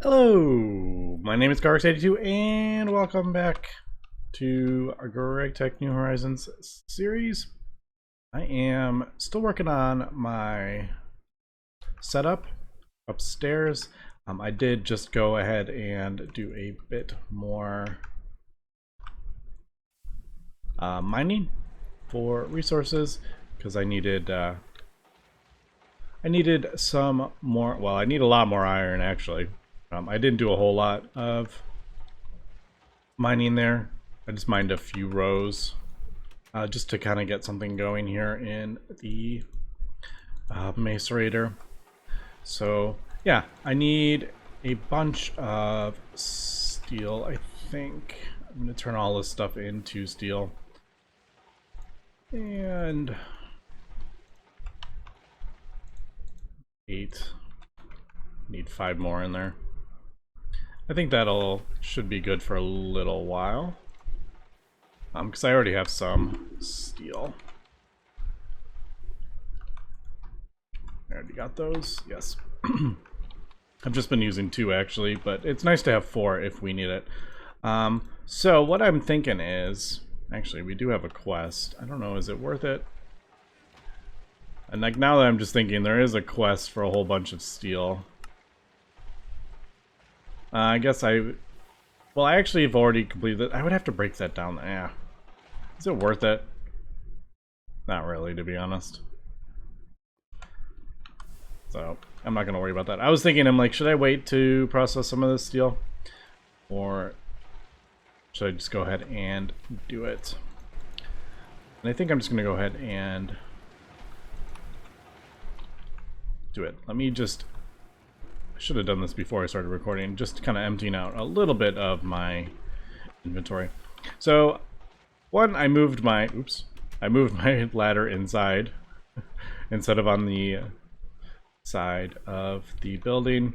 Hello, my name is GregTech and welcome back to our GregTech New Horizons series. I am still working on my setup upstairs. I did just go ahead and do a bit more mining for resources because I needed some more. Well, I need a lot more iron actually. I didn't do a whole lot of mining there. I just mined a few rows just to kind of get something going here in the macerator. So yeah, I need a bunch of steel. I think I'm going to turn all this stuff into steel. And 8. Need 5 more in there. I think should be good for a little while. Because I already have some steel. I already got those. Yes. I've just been using 2 actually, but it's nice to have 4 if we need it. So what I'm thinking is, actually we do have a quest. I don't know, is it worth it? And like now that I'm just thinking, there is a quest for a whole bunch of steel. I guess I actually have already completed it. I would have to break that down. Yeah. Is it worth it? Not really, to be honest. So, I'm not going to worry about that. I was thinking, I'm like, should I wait to process some of this steel? Or should I just go ahead and do it? And I think I'm just going to go ahead and do it. Let me just... I should have done this before I started recording, just kind of emptying out a little bit of my inventory. So, one, I moved my ladder inside instead of on the side of the building.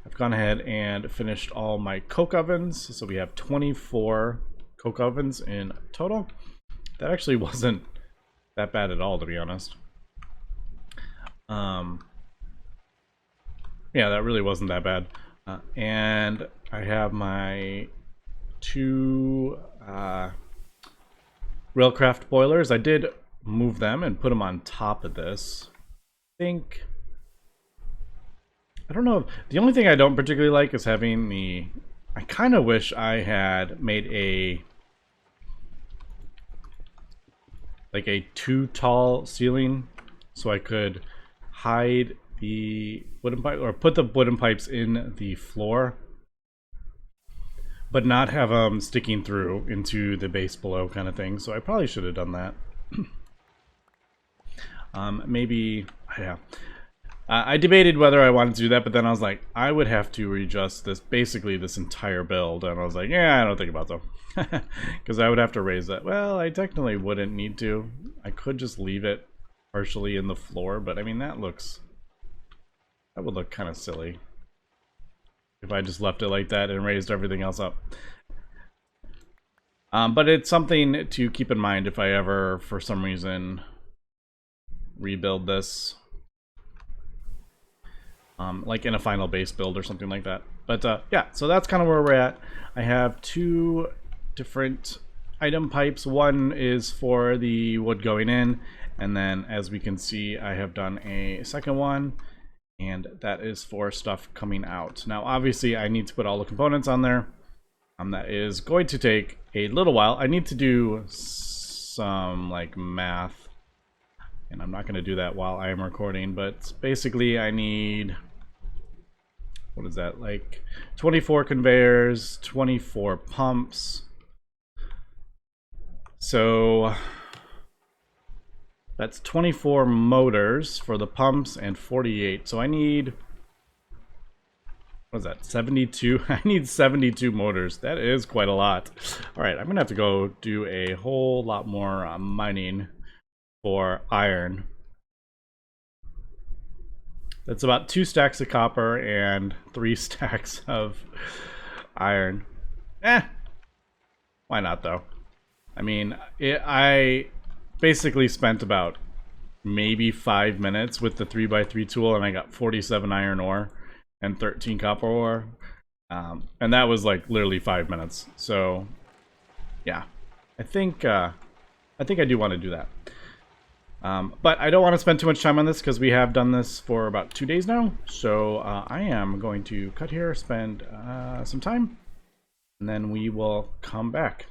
I've gone ahead and finished all my coke ovens, so we have 24 coke ovens in total. That actually wasn't that bad at all, to be honest. Yeah, that really wasn't that bad. And I have my 2 railcraft boilers. I did move them and put them on top of this. I don't know. The only thing I don't particularly like is having the... I kind of wish I had made a too tall ceiling so I could hide the wooden pipe, or put the wooden pipes in the floor, but not have them sticking through into the base below kind of thing. So I probably should have done that. Maybe, yeah. I debated whether I wanted to do that, but then I was like, I would have to readjust basically this entire build, and I was like, yeah, I don't think about so. Because I would have to raise that. Well, I technically wouldn't need to. I could just leave it partially in the floor, but I mean, that would look kind of silly if I just left it like that and raised everything else up. But it's something to keep in mind if I ever, for some reason, rebuild this. Like in a final base build or something like that. But yeah, so that's kind of where we're at. I have 2 different item pipes. One is for the wood going in, and then as we can see, I have done a second one, and that is for stuff coming out. Now obviously I need to put all the components on there. That is going to take a little while. I need to do some like math, and I'm not going to do that while I am recording, but basically I need, what is that, like 24 conveyors, 24 pumps. So that's 24 motors for the pumps and 48. So I need, what is that, 72? I need 72 motors. That is quite a lot. All right, I'm going to have to go do a whole lot more mining for iron. That's about 2 stacks of copper and 3 stacks of iron. Why not though? I mean, I basically spent about maybe 5 minutes with the 3x3 tool, and I got 47 iron ore and 13 copper ore. And that was like literally 5 minutes. So yeah, I think I do want to do that. But I don't want to spend too much time on this because we have done this for about 2 days now. So I am going to cut here, spend some time, and then we will come back.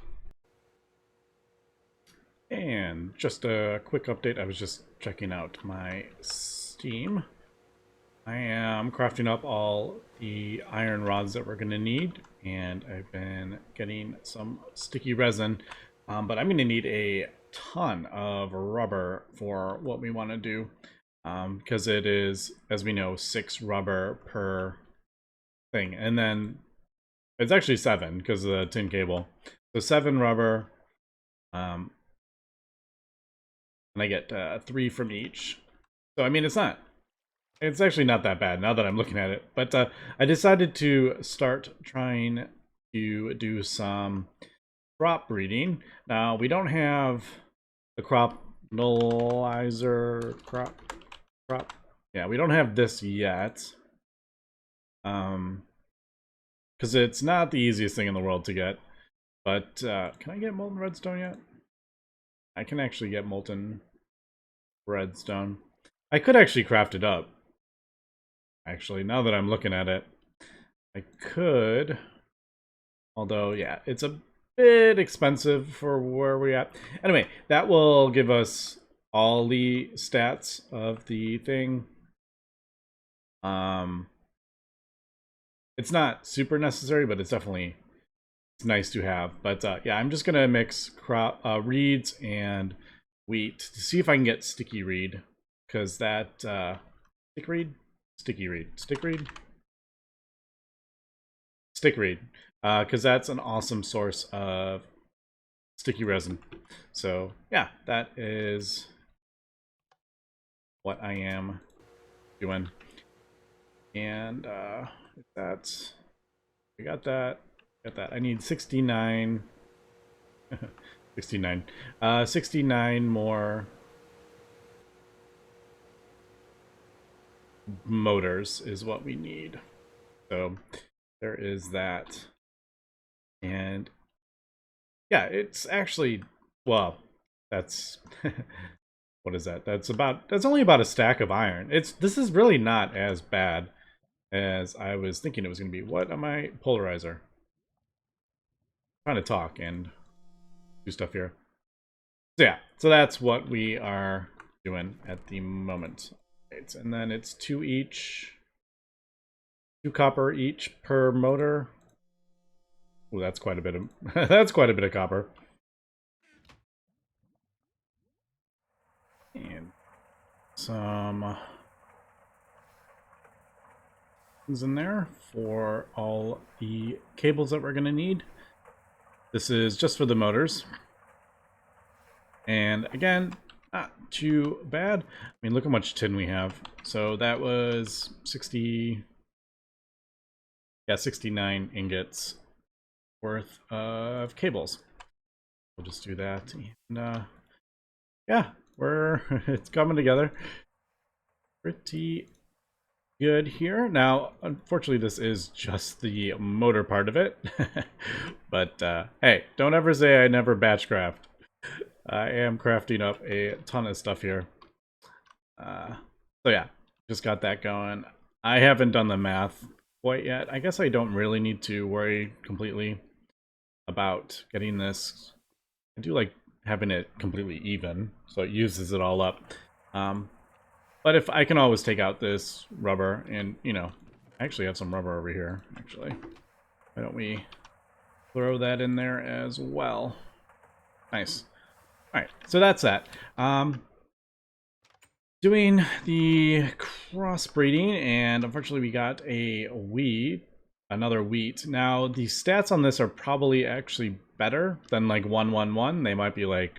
And just a quick update. I was just checking out my Steam. I am crafting up all the iron rods that we're going to need, and I've been getting some sticky resin, but I'm going to need a ton of rubber for what we want to do, because it is, as we know, 6 rubber per thing, and then it's actually 7 because of the tin cable. So 7 rubber, and I get 3 from each. So I mean, it's actually not that bad now that I'm looking at it. But I decided to start trying to do some crop breeding. Now, we don't have the crop nullizer crop. Yeah, we don't have this yet. Because it's not the easiest thing in the world to get. But can I get molten redstone yet? I can actually get molten redstone. I could actually craft it up. Actually, now that I'm looking at it, I could. Although, yeah, it's a bit expensive for where we're at. Anyway, that will give us all the stats of the thing. It's not super necessary, but it's nice to have. But yeah, I'm just gonna mix reeds and wheat to see if I can get sticky reed, because that Stickreed, because that's an awesome source of sticky resin. So yeah, that is what I am doing. And that's, we got that. I need 69. 69 more motors is what we need. So there is that. And yeah, it's actually, well, that's what is that? That's only about a stack of iron. This is really not as bad as I was thinking it was going to be. What am I? Polarizer. I'm trying to talk and do stuff here. So yeah, so that's what we are doing at the moment. Right, and then it's 2 copper each per motor. Oh, that's quite a bit of that's quite a bit of copper. And some things in there for all the cables that we're going to need. This is just for the motors. And again, not too bad. I mean, look how much tin we have. So that was 60, yeah, 69 ingots worth of cables. We'll just do that. And yeah, it's coming together pretty good here. Now, unfortunately, this is just the motor part of it. But hey, don't ever say I never batch craft. I am crafting up a ton of stuff here. So yeah, just got that going. I haven't done the math quite yet. I guess I don't really need to worry completely about getting this. I do like having it completely even, so it uses it all up. But if I can always take out this rubber, and you know, I actually have some rubber over here. Actually, why don't we throw that in there as well? Nice. All right, so that's that. Doing the crossbreeding, and unfortunately we got another wheat. Now the stats on this are probably actually better than like 111. They might be like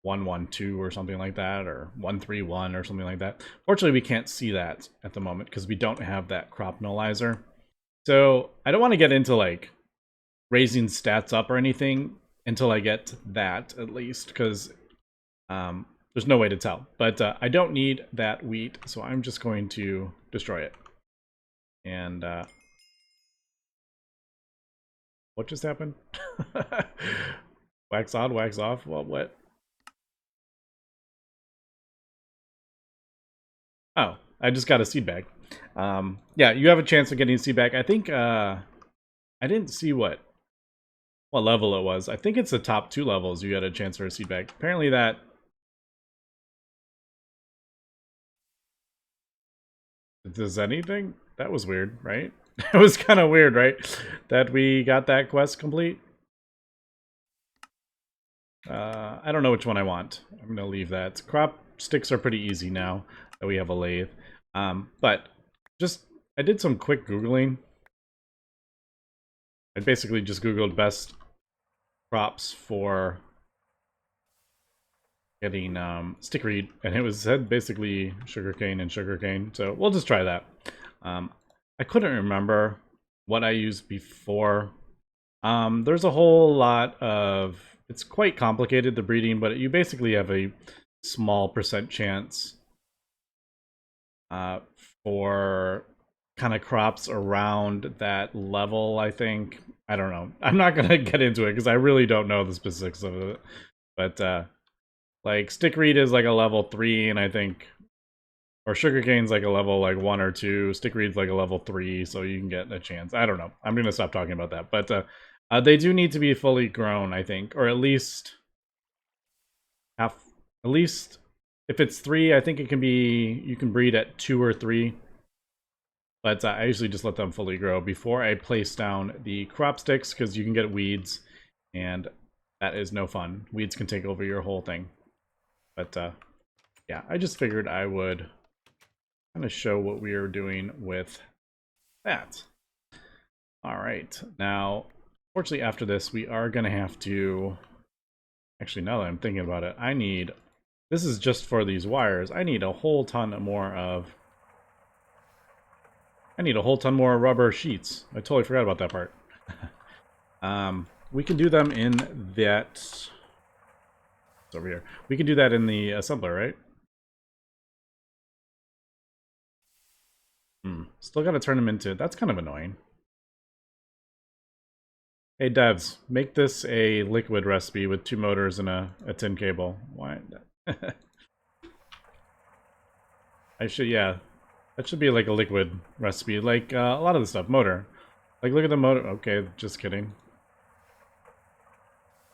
112 or something like that, or 131 or something like that. Fortunately, we can't see that at the moment because we don't have that crop nullizer. So I don't want to get into like raising stats up or anything until I get that, at least, because there's no way to tell. But I don't need that wheat, so I'm just going to destroy it. And What just happened? Wax on, wax off. What? Oh, I just got a seed bag. Yeah, you have a chance of getting a seed bag. I think I didn't see what level it was. I think it's the top 2 levels you got a chance for a seed bag. Apparently that does anything? That was weird, right? It was kind of weird, right? That we got that quest complete. I don't know which one I want. I'm gonna leave that. Crop sticks are pretty easy now that we have a lathe. But just I did some quick Googling. I basically just Googled best crops for getting stickreed, and it was said basically sugarcane and sugarcane. So we'll just try that. I couldn't remember what I used before. There's a whole lot of, it's quite complicated, the breeding, but you basically have a small percent chance for kind of crops around that level, I think. I don't know. I'm not going to get into it because I really don't know the specifics of it. But like stickreed is like a level 3, and I think, or sugarcane's like a level like 1 or 2. Stickreed's like a level 3, so you can get a chance. I don't know. I'm going to stop talking about that. But they do need to be fully grown, I think, or at least half. At least if it's 3, I think it can be, you can breed at 2 or 3. But I usually just let them fully grow before I place down the crop sticks, because you can get weeds, and that is no fun. Weeds can take over your whole thing. But yeah, I just figured I would kind of show what we are doing with that. All right, now, fortunately after this, we are going to have to, actually now that I'm thinking about it, I need, this is just for these wires, I need a whole ton more of, rubber sheets. I totally forgot about that part. We can do them in that, it's over here. We can do that in the assembler, right? Still got to turn them into, that's kind of annoying. Hey devs, make this a liquid recipe with 2 motors and a tin cable. Why? I should, yeah. That should be like a liquid recipe, like a lot of the stuff. Motor. Like, look at the motor. Okay, just kidding.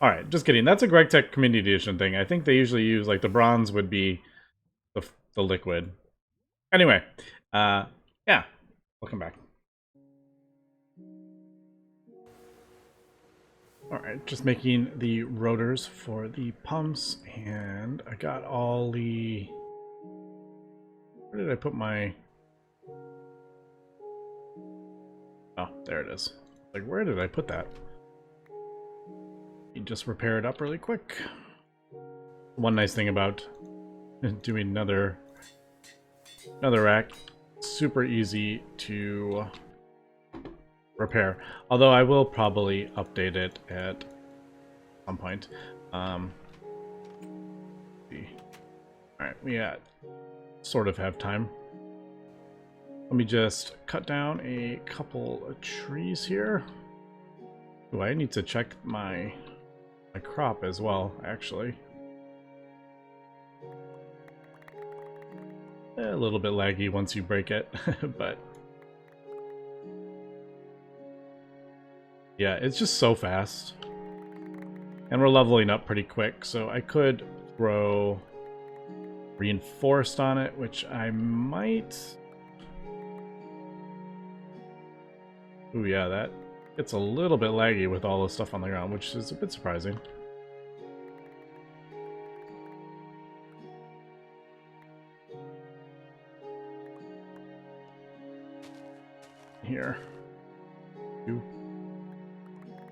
Alright, just kidding. That's a GregTech Community Edition thing. I think they usually use, like, the bronze would be the liquid. Anyway, yeah. Welcome back. Alright, just making the rotors for the pumps, and I got all the... Where did I put my... Oh, there it is. Like, where did I put that? You just repair it up really quick. One nice thing about doing another rack, super easy to repair. Although I will probably update it at some point. Alright, we sort of have time. Let me just cut down a couple of trees here. Ooh, I need to check my crop as well, actually. A little bit laggy once you break it, but yeah, it's just so fast. And we're leveling up pretty quick, so I could throw reinforced on it, which I might... Ooh, yeah, that gets a little bit laggy with all the stuff on the ground, which is a bit surprising. Here.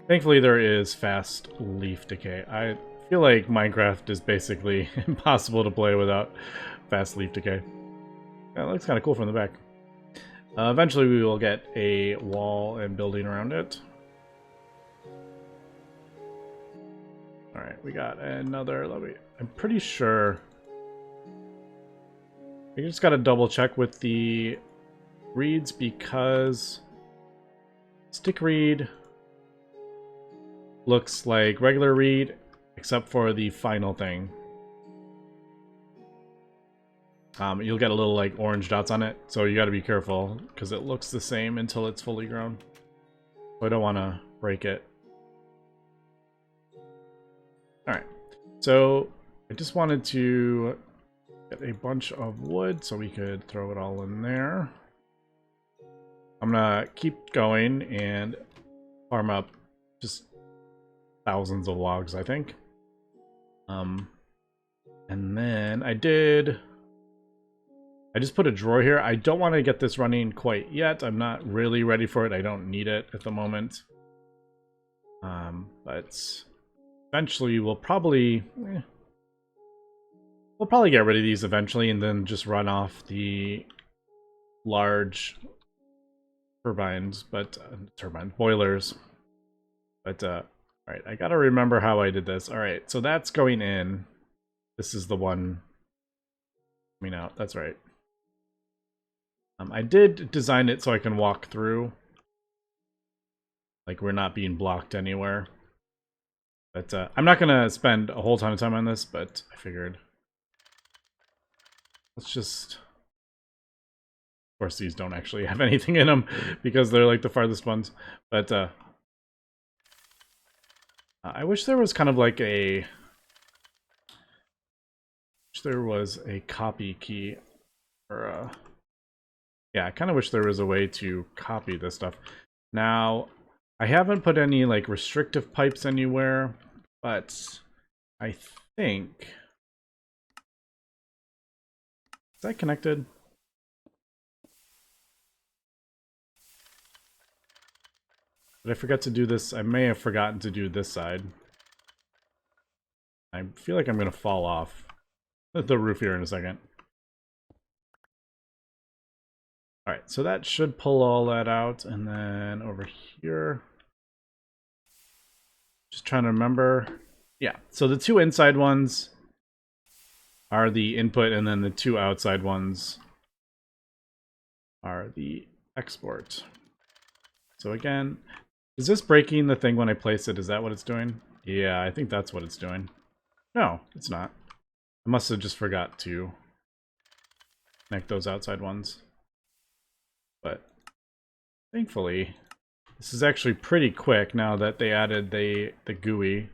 Thankfully, there is fast leaf decay. I feel like Minecraft is basically impossible to play without fast leaf decay. That looks kind of cool from the back. Eventually, we will get a wall and building around it. Alright, we got another... I'm pretty sure... I just gotta double check with the reeds, because Stickreed looks like regular reed, except for the final thing. You'll get a little like orange dots on it, so you got to be careful because it looks the same until it's fully grown. So I don't want to break it. Alright, so I just wanted to get a bunch of wood so we could throw it all in there. I'm gonna keep going and farm up just thousands of logs, I think. And then I just put a drawer here. I don't want to get this running quite yet. I'm not really ready for it. I don't need it at the moment. But eventually we'll probably get rid of these eventually and then just run off the large turbines, but boilers. But alright, I gotta remember how I did this. Alright, so that's going in. This is the one coming out. That's right. I did design it so I can walk through. Like we're not being blocked anywhere. But I'm not gonna spend a whole ton of time on this, but I figured. Let's just... Of course, these don't actually have anything in them because they're like the farthest ones. But I wish there was kind of like a... there was a copy key or yeah, I kind of wish there was a way to copy this stuff. Now, I haven't put any like restrictive pipes anywhere, but I think... Is that connected? Did I forget to do this? I may have forgotten to do this side. I feel like I'm going to fall off the roof here in a second. Alright, so that should pull all that out, and then over here... Just trying to remember... Yeah, so the two inside ones are the input, and then the two outside ones are the export. So again, is this breaking the thing when I place it? Is that what it's doing? Yeah, I think that's what it's doing. No, it's not. I must have just forgot to connect those outside ones. But thankfully, this is actually pretty quick now that they added the GUI.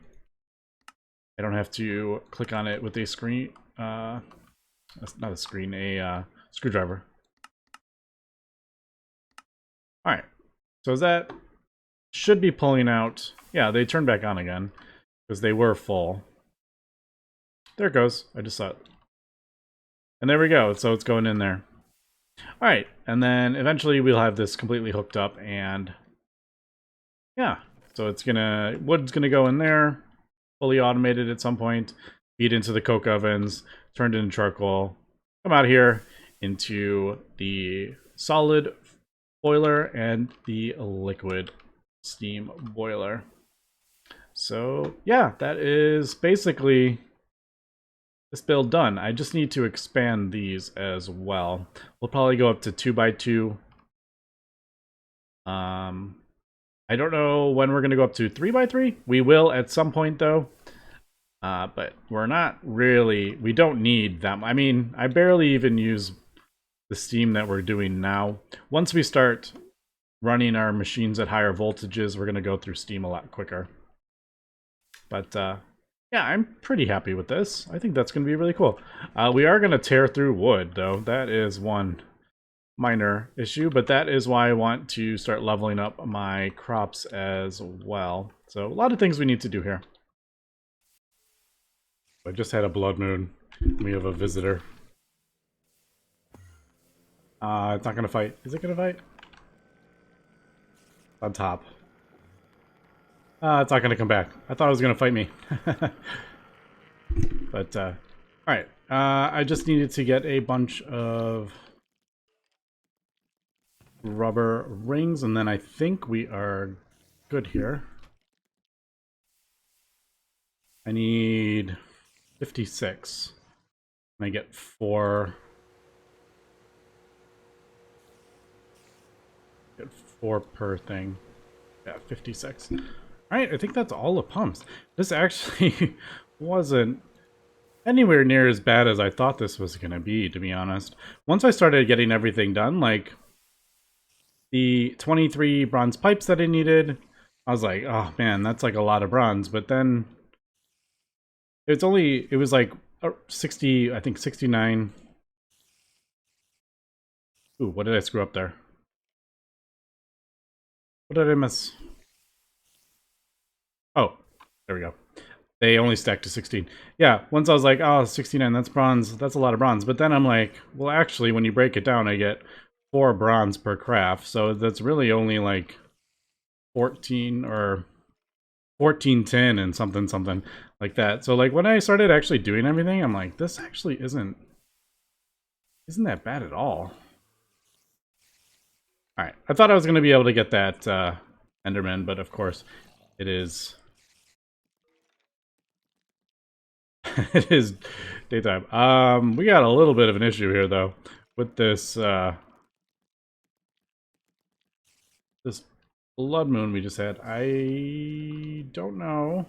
I don't have to click on it with a screen. That's not a screen, a screwdriver. Alright, so that should be pulling out. Yeah, they turned back on again because they were full. There it goes. I just saw it. And there we go. So it's going in there. Alright, and then eventually we'll have this completely hooked up and yeah. So it's gonna, wood's gonna go in there, fully automated at some point, feed into the coke ovens, turned into charcoal, come out here into the solid boiler and the liquid steam boiler. So yeah, that is basically this build done. I just need to expand these as well. We'll probably go up to 2x2. I don't know when we're going to go up to 3x3. We will at some point though. But we're not really, we don't need them. I mean, I barely even use the steam that we're doing now. Once we start running our machines at higher voltages, we're going to go through steam a lot quicker. But yeah, I'm pretty happy with this. I think that's going to be really cool. We are going to tear through wood though. That is one minor issue, but that is why I want to start leveling up my crops as well. So a lot of things we need to do here. I just had a blood moon. We have a visitor. It's not gonna fight. Is it gonna fight? On top. It's not gonna come back. I thought it was gonna fight me. But, alright. I just needed to get a bunch of rubber rings, and then I think we are good here. I need 56. And I get 4. Get 4 per thing. Yeah, 56. Alright, I think that's all the pumps. This actually wasn't anywhere near as bad as I thought this was going to be honest. Once I started getting everything done, like the 23 bronze pipes that I needed, I was like, oh man, that's like a lot of bronze. But then it was like 60, I think 69. Ooh, what did I screw up there? What did I miss? Oh, there we go. They only stacked to 16. Yeah, once I was like, oh, 69, that's bronze. That's a lot of bronze. But then I'm like, well, actually, when you break it down, I get 4 bronze per craft. So that's really only like 14 or 14 tin and something like that. So like when I started actually doing everything, I'm like, this actually isn't that bad at all. All right, I thought I was going to be able to get that Enderman, but of course it is it is daytime. We got a little bit of an issue here though with this blood moon we just had. I don't know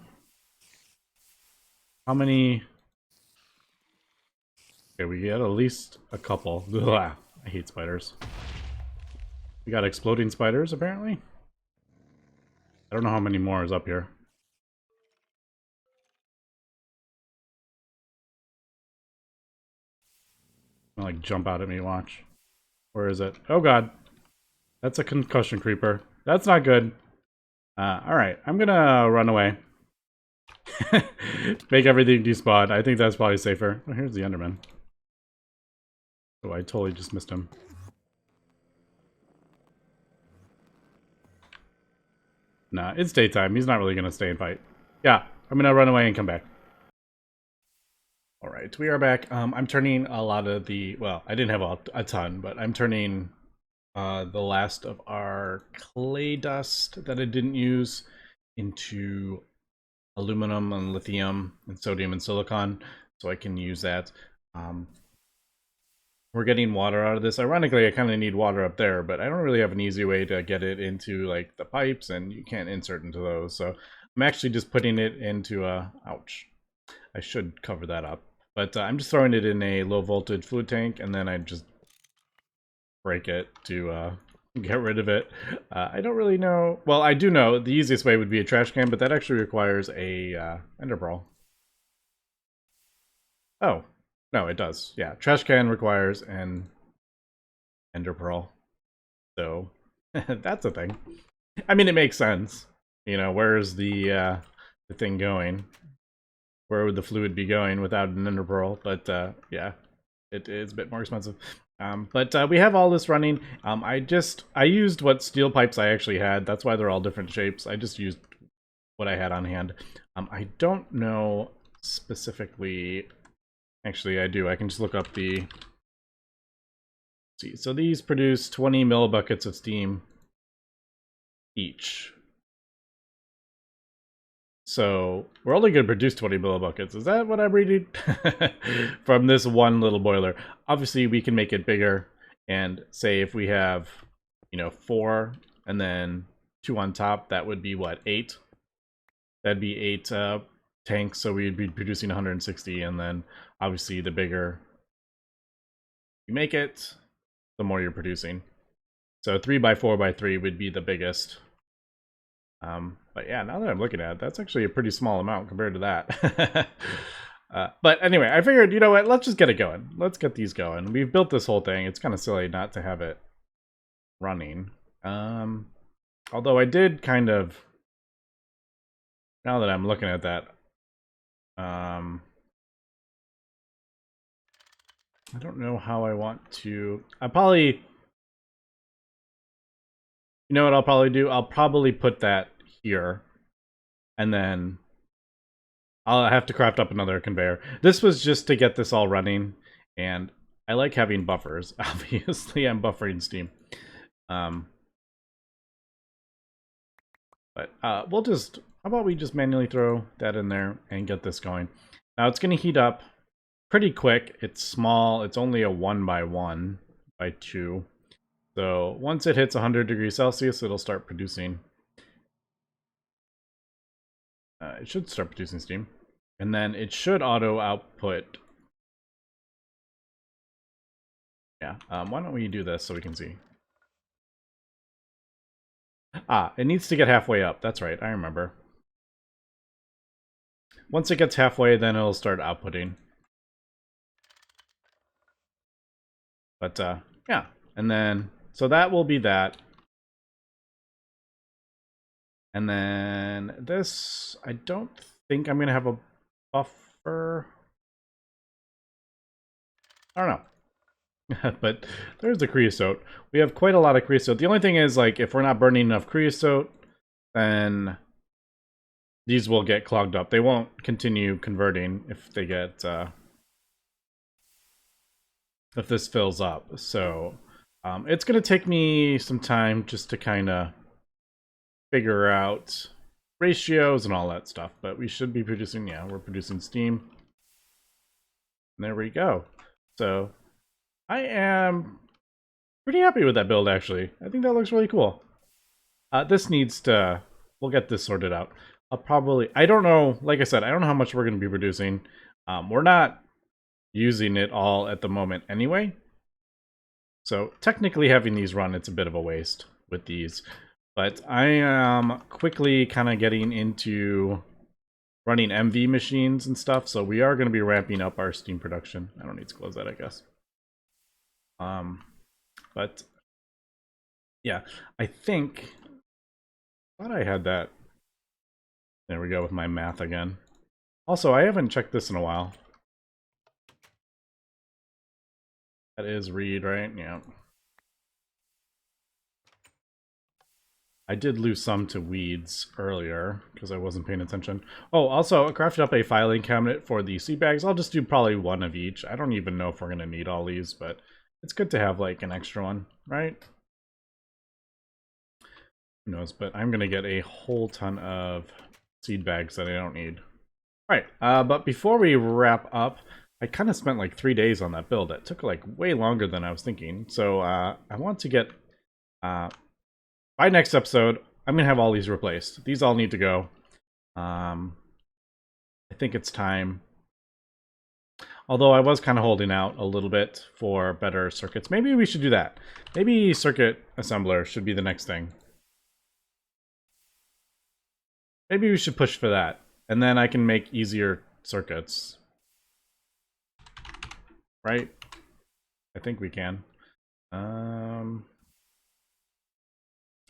how many. Okay, we get at least a couple. Ugh, I hate spiders. We got exploding spiders apparently. I don't know how many more is up here. Like jump out at me, watch. Where is it? Oh god. That's a concussion creeper. That's not good. Alright, I'm gonna run away. Make everything despawn. I think that's probably safer. Oh, here's the Enderman. Oh, I totally just missed him. Nah, it's daytime. He's not really gonna stay and fight. Yeah, I'm gonna run away and come back. Alright, we are back. I'm turning a lot of the... Well, I didn't have a ton, but I'm turning the last of our clay dust that I didn't use into aluminum and lithium and sodium and silicon, so I can use that. We're getting water out of this. Ironically, I kind of need water up there, but I don't really have an easy way to get it into like the pipes, and you can't insert into those. So I'm actually just putting it into a... Ouch. I should cover that up. But I'm just throwing it in a low voltage fluid tank, and then I just break it to get rid of it. I don't really know. Well, I do know the easiest way would be a trash can, but that actually requires a ender pearl. Oh, no, it does. Yeah, trash can requires an ender pearl. So that's a thing. I mean, it makes sense. You know, where's the thing going? Where would the fluid be going without an ender pearl? But yeah, it is a bit more expensive. But we have all this running. I used what steel pipes I actually had. That's why they're all different shapes. I just used what I had on hand. I don't know specifically. Actually, I do. I can just look up the... Let's see, so these produce 20 millibuckets of steam each. So we're only going to produce 20 millibuckets. Is that what I'm reading? From this one little boiler. Obviously, we can make it bigger. And say if we have, you know, 4 and then 2 on top, that would be what, 8? That'd be 8 tanks. So we'd be producing 160. And then obviously, the bigger you make it, the more you're producing. So 3x4x3 would be the biggest. But yeah, now that I'm looking at it, that's actually a pretty small amount compared to that. But anyway, I figured, you know what, let's just get it going. Let's get these going. We've built this whole thing. It's kind of silly not to have it running. Although I did kind of, now that I'm looking at that, I don't know how I want to, you know what I'll probably do? I'll probably put that here, and then I'll have to craft up another conveyor. This was just to get this all running, and I like having buffers. Obviously, I'm buffering steam. But we'll just, how about we just manually throw that in there and get this going. Now it's going to heat up pretty quick. It's small. It's only a 1x1x2. So once it hits 100 degrees Celsius, it'll start producing. It should start producing steam. And then it should auto output. Yeah, why don't we do this so we can see? Ah, it needs to get halfway up. That's right, I remember. Once it gets halfway, then it'll start outputting. But, yeah. And then, so that will be that. And then this, I don't think I'm going to have a buffer. I don't know. But there's the creosote. We have quite a lot of creosote. The only thing is, like, if we're not burning enough creosote, then these will get clogged up. They won't continue converting if they get, if this fills up. So it's going to take me some time just to kind of figure out ratios and all that stuff. But we should be producing, yeah, we're producing steam. And there we go. So I am pretty happy with that build, actually. I think that looks really cool. This needs to, we'll get this sorted out. I'll probably, I don't know, like I said, I don't know how much we're going to be producing. We're not using it all at the moment anyway. So technically having these run, it's a bit of a waste with these. But I am quickly kind of getting into running MV machines and stuff. So we are going to be ramping up our steam production. I don't need to close that, I guess. But yeah, I thought I had that. There we go with my math again. Also, I haven't checked this in a while. That is read, right? Yeah. I did lose some to weeds earlier because I wasn't paying attention. Oh, also, I crafted up a filing cabinet for the seed bags. I'll just do probably one of each. I don't even know if we're going to need all these, but it's good to have like an extra one, right? Who knows, but I'm going to get a whole ton of seed bags that I don't need. All right, but before we wrap up, I kind of spent like 3 days on that build. It took like way longer than I was thinking. So I want to get, by next episode, I'm going to have all these replaced. These all need to go. I think it's time. Although I was kind of holding out a little bit for better circuits. Maybe we should do that. Maybe circuit assembler should be the next thing. Maybe we should push for that. And then I can make easier circuits. Right? I think we can. I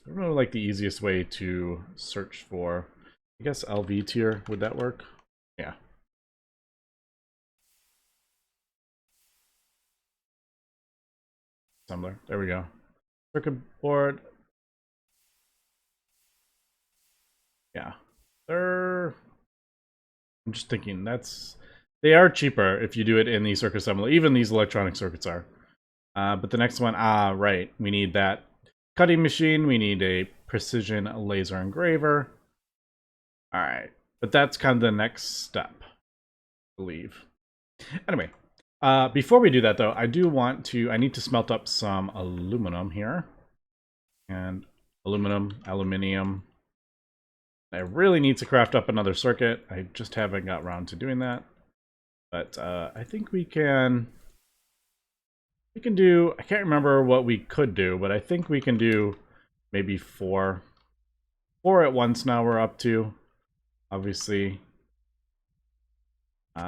don't know, like the easiest way to search for, I guess LV tier, would that work? Yeah. Assembler, there we go. Circuit board. Yeah. I'm just thinking they are cheaper if you do it in the circuit assembler. Even these electronic circuits are. But the next one, right. We need that cutting machine. We need a precision laser engraver. All right. But that's kind of the next step, I believe. Anyway, before we do that, though, I need to smelt up some aluminum here. And aluminium. I really need to craft up another circuit. I just haven't got around to doing that. But I think we can do, I can't remember what we could do, but I think we can do maybe 4 at once now we're up to. Obviously, we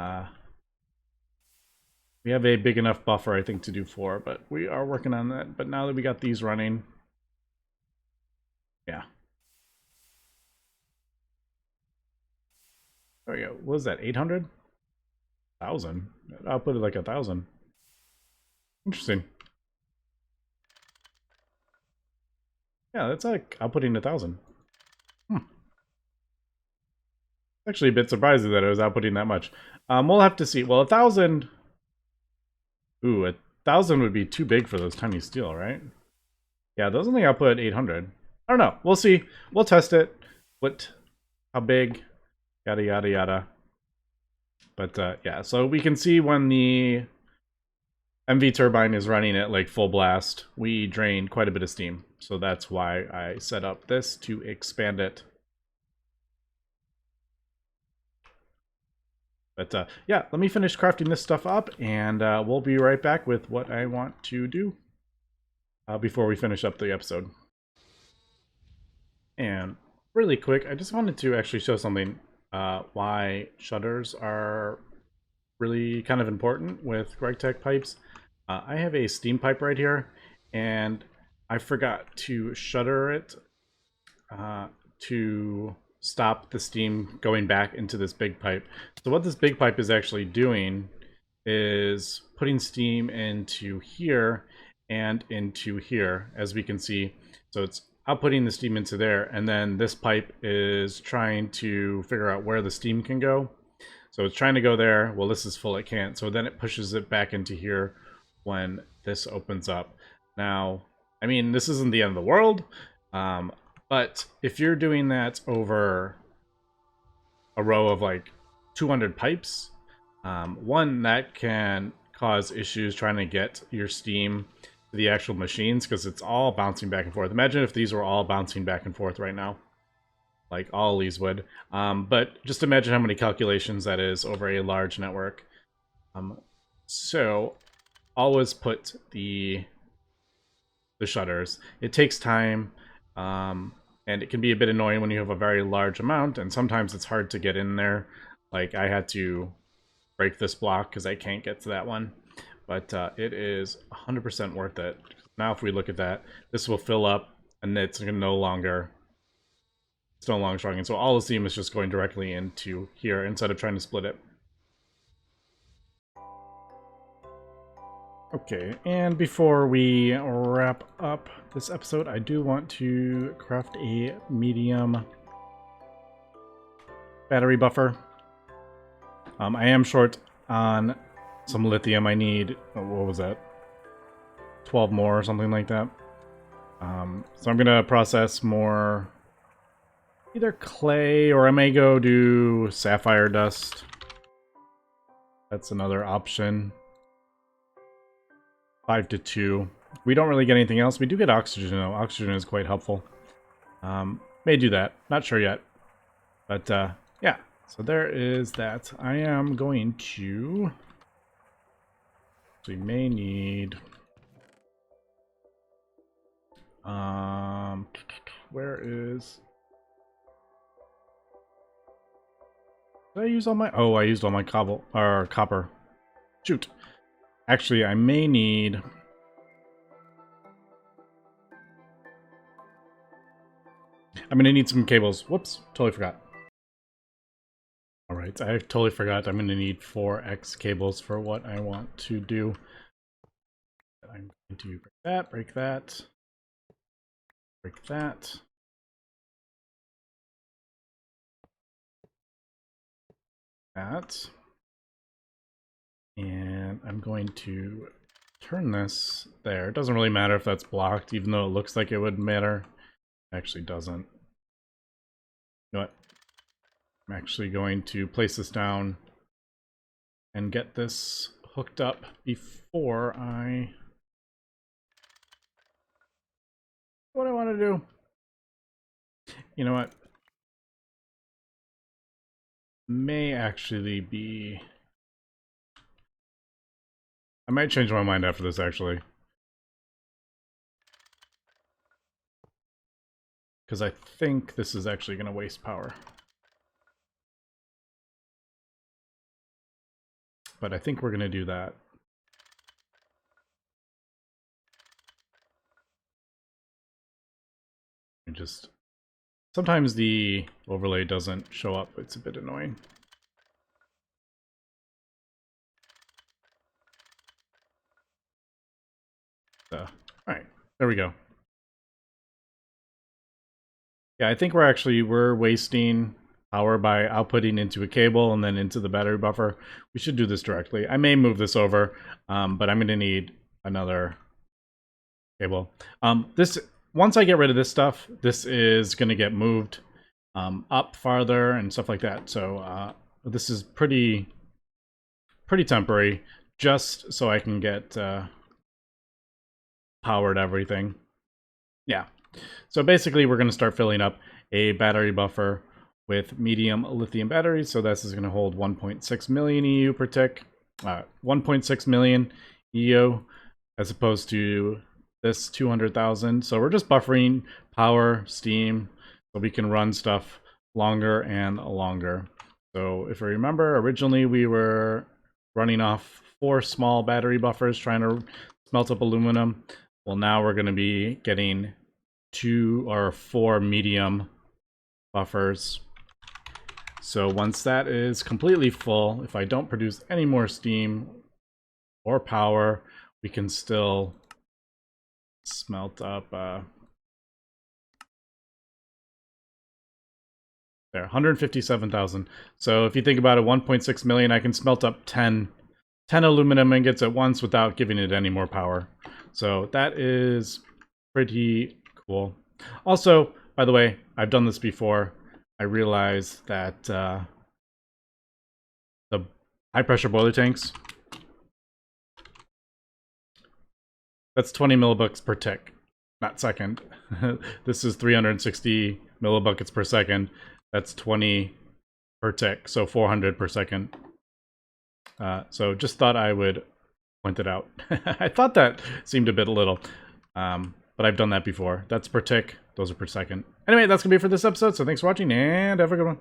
have a big enough buffer, I think, to do 4, but we are working on that. But now that we got these running, yeah. There we go. What was that, 800? 1,000? I'll put it like 1,000. Interesting. Yeah, that's like outputting 1,000. Actually a bit surprising that it was outputting that much. We'll have to see. Well, 1,000... Ooh, 1,000 would be too big for those tiny steel, right? Yeah, those only output 800. I don't know. We'll see. We'll test it. How big? Yada, yada, yada. But, yeah, so we can see when the MV turbine is running at, like, full blast, we drain quite a bit of steam. So that's why I set up this to expand it. But yeah, let me finish crafting this stuff up, and we'll be right back with what I want to do before we finish up the episode. And really quick, I just wanted to actually show something why shutters are really kind of important with GregTech pipes. I have a steam pipe right here, and I forgot to shutter it to stop the steam going back into this big pipe. So what this big pipe is actually doing is putting steam into here and into here, as we can see. So it's outputting the steam into there, and then this pipe is trying to figure out where the steam can go. So it's trying to go there. Well, this is full, it can't. So then it pushes it back into here when this opens up. Now, I mean, this isn't the end of the world, but if you're doing that over a row of like 200 pipes, one, that can cause issues trying to get your steam to the actual machines because it's all bouncing back and forth. Imagine if these were all bouncing back and forth right now, like all these would. But just imagine how many calculations that is over a large network. So always put the shutters. It takes time, and it can be a bit annoying when you have a very large amount, and sometimes it's hard to get in there. Like I had to break this block because I can't get to that one, but it is 100% worth it. Now if we look at that, this will fill up, and it's no longer strong, and so all the steam is just going directly into here instead of trying to split it. Okay, and before we wrap up this episode, I do want to craft a medium battery buffer. I am short on some lithium. I need, what was that? 12 more or something like that. So I'm going to process more either clay, or I may go do sapphire dust. That's another option. 5 to 2. We don't really get anything else. We do get oxygen though. Oxygen is quite helpful. May do that. Not sure yet. But yeah. So there is that. I am going to... We may need... where is... Did I use all my... Oh, I used all my copper. Shoot. Actually, I may need... I'm gonna need some cables. Whoops, totally forgot. Alright, I totally forgot I'm gonna need 4x cables for what I want to do. I'm going to break that, break that, break that. That. And I'm going to turn this there. It doesn't really matter if that's blocked, even though it looks like it would matter. It actually doesn't. You know what? I'm actually going to place this down and get this hooked up before I... What I want to do. You know what? May actually be... I might change my mind after this, actually. Because I think this is actually going to waste power. But I think we're going to do that. And just... Sometimes the overlay doesn't show up. It's a bit annoying. Alright, there we go. Yeah, I think we're wasting power by outputting into a cable and then into the battery buffer. We should do this directly. I may move this over, but I'm going to need another cable. Once I get rid of this stuff, this is going to get moved up farther and stuff like that. So this is pretty temporary, just so I can get powered everything. Yeah. So basically we're going to start filling up a battery buffer with medium lithium batteries. So this is going to hold 1.6 million EU per tick, 1.6 million EO, as opposed to this 200,000. So we're just buffering power, steam, so we can run stuff longer and longer. So if I remember, originally we were running off 4 small battery buffers trying to smelt up aluminum. Well, now we're going to be getting 2 or 4 medium buffers. So once that is completely full, if I don't produce any more steam or power, we can still smelt up there, 157,000. So if you think about it, 1.6 million, I can smelt up 10 aluminum ingots at once without giving it any more power. So that is pretty cool. Also, by the way, I've done this before. I realized that the high pressure boiler tanks, that's 20 millibuckets per tick, not second. This is 360 millibuckets per second. That's 20 per tick, so 400 per second. So just thought I would point it out. I thought that seemed a bit little, but I've done that before. That's per tick. Those are per second. Anyway, that's going to be it for this episode, so thanks for watching, and have a good one.